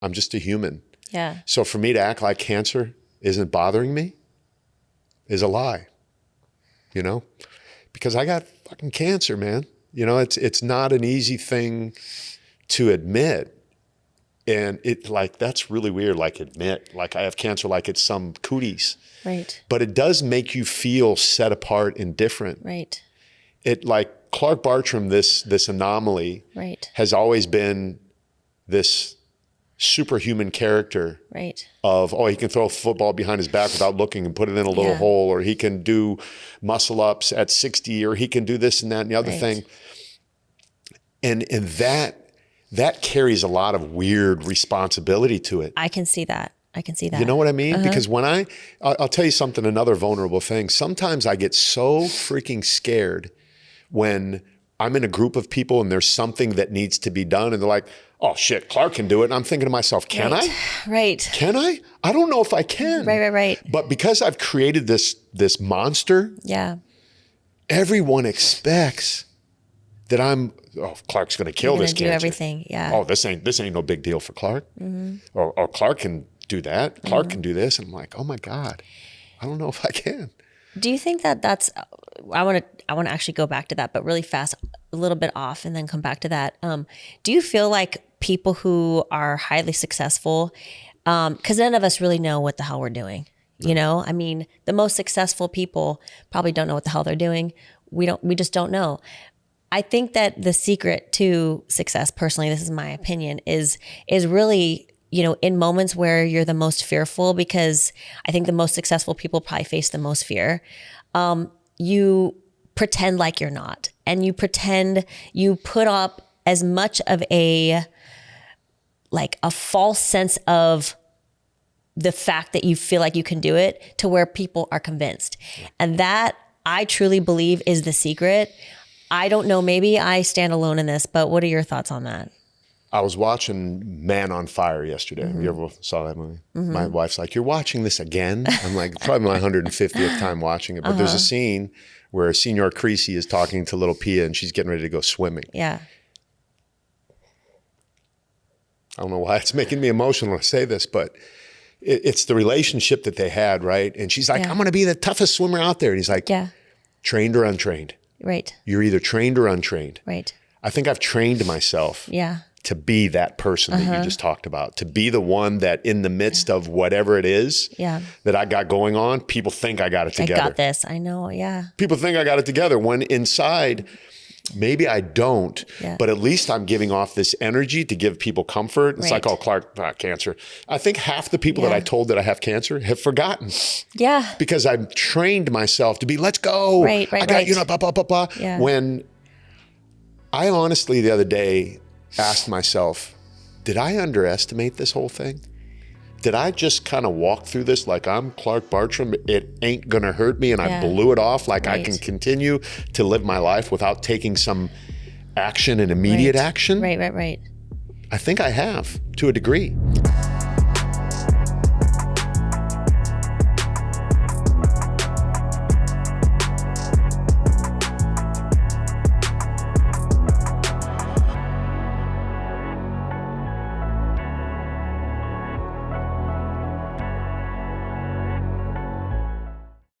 I'm just a human. Yeah. So for me to act like cancer isn't bothering me is a lie, you know, because I got fucking cancer, man. You know, it's not an easy thing to admit. And it like, that's really weird. Like admit, like I have cancer, like it's some cooties. Right. But it does make you feel set apart and different. Right. It like Clark Bartram, this anomaly Right. has always been this superhuman character Right. of, oh, he can throw a football behind his back without looking and put it in a little hole, or he can do muscle ups at 60, or he can do this and that and the other thing. And that carries a lot of weird responsibility to it. I can see that. I can see that. You know what I mean? Because when I'll tell you something, another vulnerable thing. Sometimes I get so freaking scared when I'm in a group of people and there's something that needs to be done and they're like, oh shit, Clark can do it. And I'm thinking to myself, can I? Right. Can I? I don't know if I can. Right. But because I've created this monster, Yeah. everyone expects that Clark's going to kill this cancer. Do everything. Yeah. Oh, this ain't no big deal for Clark. Or Clark can do that. Clark can do this. And I'm like, oh my God, I don't know if I can. Do you think that that's, I want to actually go back to that, but really fast, a little bit off and then come back to that. Do you feel like people who are highly successful, because none of us really know what the hell we're doing, you know? I mean, the most successful people probably don't know what the hell they're doing. We just don't know. I think that the secret to success, personally, this is my opinion, is really, you know, in moments where you're the most fearful, because I think the most successful people probably face the most fear. You pretend like you're not, and you pretend you put up as much of a false sense of the fact that you feel like you can do it to where people are convinced. And that, I truly believe, is the secret. I don't know, maybe I stand alone in this, but what are your thoughts on that? I was watching Man on Fire yesterday. You ever saw that movie? My wife's like, you're watching this again? I'm like, probably my 150th time watching it. But there's a scene where Senor Creasy is talking to little Pia and she's getting ready to go swimming. Yeah. I don't know why it's making me emotional when I say this, but it's the relationship that they had, right? And she's like, I'm going to be the toughest swimmer out there. And he's like, trained or untrained? Right. You're either trained or untrained. Right. I think I've trained myself to be that person that you just talked about, to be the one that in the midst of whatever it is that I got going on, people think I got it together. I got this. I know. Yeah. People think I got it together when inside, maybe I don't, but at least I'm giving off this energy to give people comfort. It's like, oh, Clark, cancer. I think half the people that I told that I have cancer have forgotten. Yeah. Because I've trained myself to be, let's go. Right. I got, you know, blah, blah, blah, blah. Yeah. When I honestly, the other day, asked myself, did I underestimate this whole thing? Did I just kind of walk through this like I'm Clark Bartram, it ain't gonna hurt me, and I blew it off like I can continue to live my life without taking some action and immediate action? Right. I think I have, to a degree.